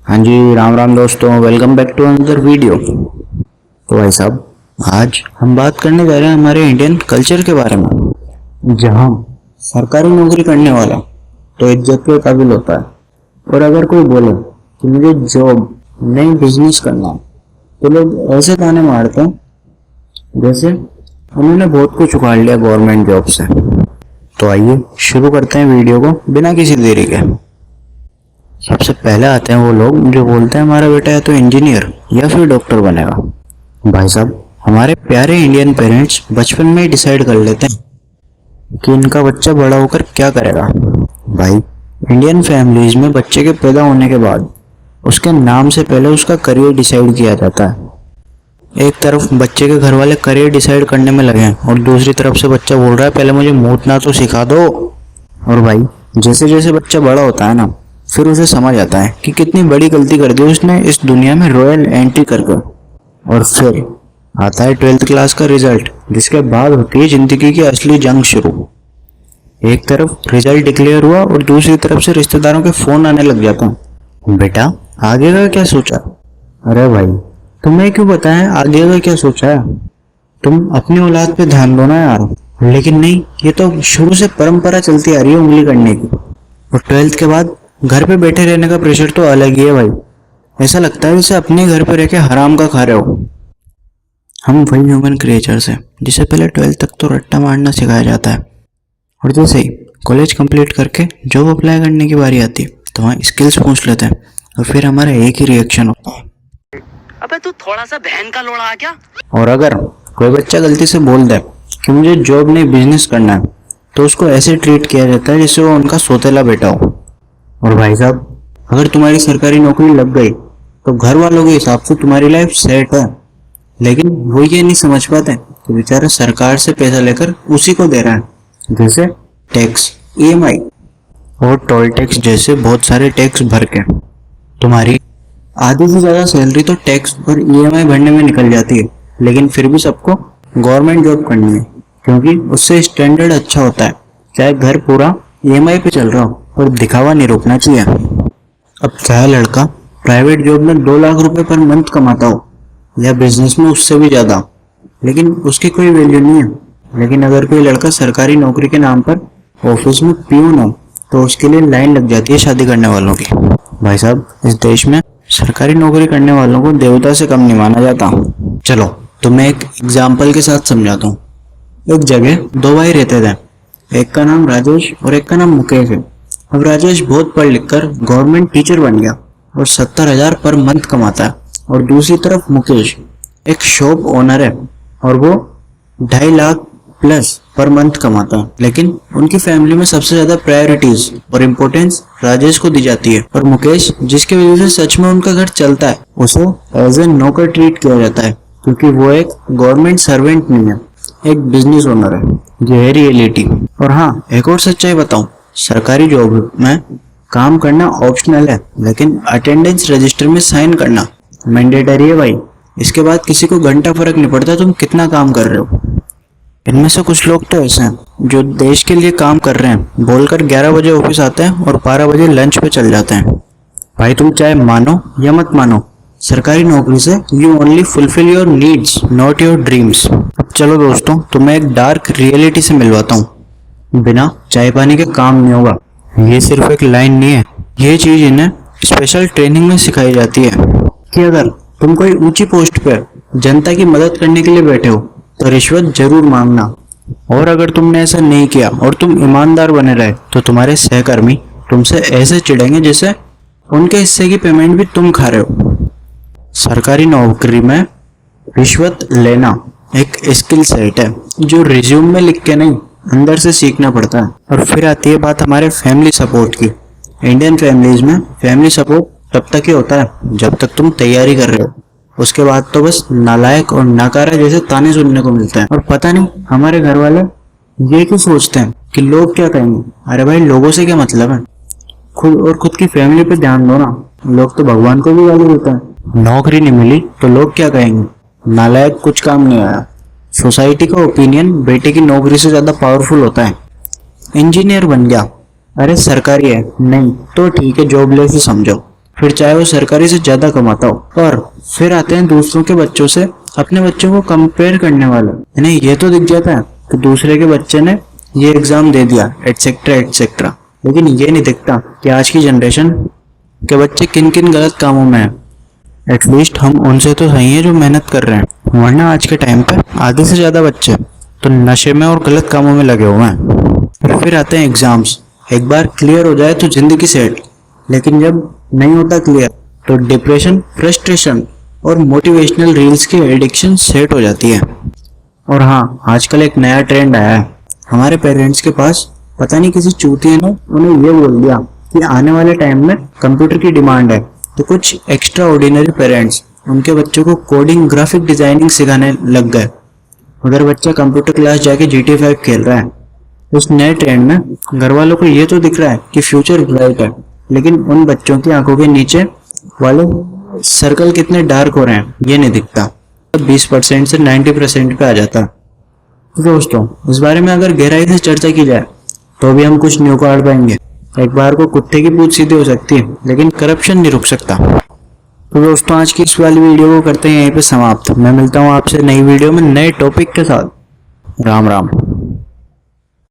हाँ जी, राम राम दोस्तों, welcome back to another video. तो भाई साहब, आज हम बात करने जा रहे हैं हमारे इंडियन कल्चर के बारे में, जहाँ सरकारी नौकरी करने वाला तो इज्जत के काबिल होता है, और अगर कोई बोले कि मुझे जॉब नहीं बिजनेस करना है, तो लोग ऐसे ताने मारते हैं जैसे उन्होंने बहुत कुछ उखाड़ लिया गवर्नमेंट जॉब से। तो आइए शुरू करते हैं वीडियो को बिना किसी देरी के। सबसे पहले आते हैं वो लोग जो बोलते हैं हमारा बेटा या तो इंजीनियर या फिर डॉक्टर बनेगा। भाई साहब, हमारे प्यारे इंडियन पेरेंट्स बचपन में ही डिसाइड कर लेते हैं कि इनका बच्चा बड़ा होकर क्या करेगा। भाई, इंडियन फैमिलीज में बच्चे के पैदा होने के बाद उसके नाम से पहले उसका करियर डिसाइड किया जाता है। एक तरफ बच्चे के घर वाले करियर डिसाइड करने में लगे हैं और दूसरी तरफ से बच्चा बोल रहा है पहले मुझे मूतना तो सिखा दो। और भाई, जैसे जैसे बच्चा बड़ा होता है ना, फिर उसे समझ आता है कि कितनी बड़ी गलती कर दी उसने इस दुनिया में रॉयल एंट्री करके। और फिर आता है 12th क्लास का रिजल्ट, जिसके बाद होती है जिंदगी की असली जंग शुरू। एक तरफ रिजल्ट डिक्लेयर हुआ और दूसरी तरफ से रिश्तेदारों के फोन आने लग जाते हैं, बेटा आगे का क्या सोचा। अरे भाई, तुम्हें क्यों बताएं आगे का क्या सोचा है, तुम अपनी औलाद पे ध्यान दो ना यार। लेकिन नहीं, ये तो शुरू से परंपरा चलती आ रही है उंगली करने की। और 12th के बाद घर पे बैठे रहने का प्रेशर तो अलग ही है भाई। ऐसा लगता है जैसे अपने घर पे रह के हराम का खा रहे हो। हम वही ह्यूमन क्रिएचर्स हैं जिसे पहले 12th तक तो रट्टा मारना सिखाया जाता है, और जैसे ही कॉलेज कंप्लीट करके जॉब अप्लाई करने की बारी आती है तो वहाँ स्किल्स पूछ लेते हैं, और फिर हमारा एक ही रिएक्शन होता है, अबे तू थोड़ा सा बहन का लोड़ा आ क्या। और अगर कोई बच्चा गलती से बोल दे कि मुझे जॉब नहीं बिजनेस करना है, तो उसको ऐसे ट्रीट किया जाता है जैसे वो उनका सौतेला बेटा हो। और भाई साहब, अगर तुम्हारी सरकारी नौकरी लग गई तो घर वालों के हिसाब से तुम्हारी लाइफ सेट है, लेकिन वो ये नहीं समझ पाते कि बेचारा सरकार से पैसा लेकर उसी को दे रहा है, जैसे टैक्स, ईएमआई और टोल टैक्स जैसे बहुत सारे टैक्स भर के तुम्हारी आधी से ज्यादा सैलरी तो टैक्स और ईएमआई भरने में निकल जाती है। लेकिन फिर भी सबको गवर्नमेंट जॉब करनी है, क्योंकि उससे स्टैंडर्ड अच्छा होता है, चाहे घर पूरा ईएमआई पे चल रहा हो, और दिखावा नहीं रोकना चाहिए। अब चाहे लड़का प्राइवेट जॉब में 2 लाख रुपए पर मंथ कमाता हो या बिजनेस में उससे भी ज्यादा, लेकिन उसकी कोई वैल्यू नहीं है। लेकिन अगर कोई लड़का सरकारी नौकरी के नाम पर ऑफिस में प्यून हो तो उसके लिए लाइन लग जाती है शादी करने वालों की। भाई साहब, इस देश में सरकारी नौकरी करने वालों को देवता से कम नहीं माना जाता। चलो तुम्हें एक एग्जाम्पल के साथ समझाता हूँ। एक जगह 2 भाई रहते थे, एक का नाम राजेश और एक का नाम मुकेश है। अब राजेश बहुत पढ़ लिख कर गवर्नमेंट टीचर बन गया और 70,000 पर मंथ कमाता है, और दूसरी तरफ मुकेश एक शॉप ओनर है और वो 2.5 लाख प्लस पर मंथ कमाता है। लेकिन उनकी फैमिली में सबसे ज्यादा प्रायोरिटीज और इम्पोर्टेंस राजेश को दी जाती है, और मुकेश जिसकी वजह से सच में उनका घर चलता है, उसे एज ए नौकर ट्रीट किया जाता है, क्योंकि वो एक गवर्नमेंट सर्वेंट नहीं है, एक बिजनेस ओनर है। ये है रियलिटी। और हाँ, एक और सच्चाई बताऊं, सरकारी जॉब में काम करना ऑप्शनल है, लेकिन अटेंडेंस रजिस्टर में साइन करना मैंडेटरी है भाई। इसके बाद किसी को घंटा फर्क नहीं पड़ता तुम कितना काम कर रहे हो। इनमें से कुछ लोग तो ऐसे हैं जो देश के लिए काम कर रहे हैं बोलकर 11 बजे ऑफिस आते हैं और 12 बजे लंच पे चल जाते हैं। भाई, तुम चाहे मानो या मत मानो, सरकारी नौकरी से you only fulfil your needs not your dreams. अब चलो दोस्तों, तुम्हें एक डार्क रियलिटी से मिलवाता हूँ। बिना चाय पानी के काम नहीं होगा। ये सिर्फ एक लाइन नहीं है, ये चीज इन्हें स्पेशल ट्रेनिंग में सिखाई जाती है कि अगर तुम कोई ऊंची पोस्ट पे जनता की मदद करने के लिए बैठे हो तो रिश्वत जरूर मांगना, और अगर तुमने ऐसा नहीं किया और तुम ईमानदार बने रहे तो तुम्हारे सहकर्मी तुमसे ऐसे चिढ़ेंगे जैसे उनके हिस्से की पेमेंट भी तुम खा रहे हो। सरकारी नौकरी में रिश्वत लेना एक स्किल सेट है जो रिज्यूम में लिख के नहीं, अंदर से सीखना पड़ता है। और फिर आती है बात हमारे फैमिली सपोर्ट की। इंडियन फैमिलीज में फैमिली सपोर्ट तब तक ही होता है जब तक तुम तैयारी कर रहे हो, उसके बाद तो बस नालायक और नाकारा जैसे ताने सुनने को मिलते हैं। और पता नहीं हमारे घर वाले ये क्यों सोचते हैं कि लोग क्या कहेंगे। अरे भाई, लोगों से क्या मतलब है, खुद की फैमिली पे ध्यान दो ना। लोग तो भगवान को भी गाली देते हैं। नौकरी नहीं मिली तो लोग क्या कहेंगे, नालायक, कुछ काम नहीं आया। सोसाइटी का ओपिनियन बेटे की नौकरी से ज्यादा पावरफुल होता है। इंजीनियर बन गया, अरे सरकारी है, नहीं तो ठीक है जॉबलेस ही समझो। फिर चाहे वो सरकारी से ज्यादा कमाता हो। और फिर आते हैं दूसरों के बच्चों से अपने बच्चों को कंपेयर करने वाले। इन्हें ये तो दिख जाता है कि दूसरे के बच्चे ने ये एग्जाम दे दिया एटसेट्रा एटसेट्रा, लेकिन ये नहीं दिखता कि आज की जनरेशन के बच्चे किन किन गलत कामों में हैं। एटलीस्ट हम उनसे तो सही है जो मेहनत कर रहे हैं, वरना आज के टाइम पे आधे से ज्यादा बच्चे तो नशे में और गलत कामों में लगे हुए हैं। और फिर आते हैं एग्जाम्स। एक बार क्लियर हो जाए तो जिंदगी सेट, लेकिन जब नहीं होता क्लियर तो डिप्रेशन, फ्रस्ट्रेशन और मोटिवेशनल रील्स की एडिक्शन सेट हो जाती है। और हाँ, आजकल एक नया ट्रेंड आया है। हमारे पेरेंट्स के पास पता नहीं किसी चूतिए ने उन्हें ये बोल दिया कि आने वाले टाइम में कंप्यूटर की डिमांड है, तो कुछ एक्स्ट्रा ऑर्डिनरी पेरेंट्स उनके बच्चों को कोडिंग, ग्राफिक डिजाइनिंग सिखाने लग गए। अगर बच्चा कंप्यूटर क्लास जाके GTA 5 खेल रहा है, उस नए ट्रेंड में घर वालों को ये तो दिख रहा है कि फ्यूचर ब्राइट है, लेकिन उन बच्चों की आंखों के नीचे वाले सर्कल कितने डार्क हो रहे हैं ये नहीं दिखता। 20% से 90% पे आ जाता है। तो दोस्तों, इस बारे में अगर गहराई से चर्चा की जाए तो भी हम कुछ नहीं उखाड़ पाएंगे। एक बार को कुत्ते की पूंछ सीधी हो सकती है, लेकिन करप्शन नहीं रुक सकता। तो दोस्तों, आज की इस वाली वीडियो को करते हैं यहीं पे समाप्त। मैं मिलता हूँ आपसे नई वीडियो में नए टॉपिक के साथ। राम राम।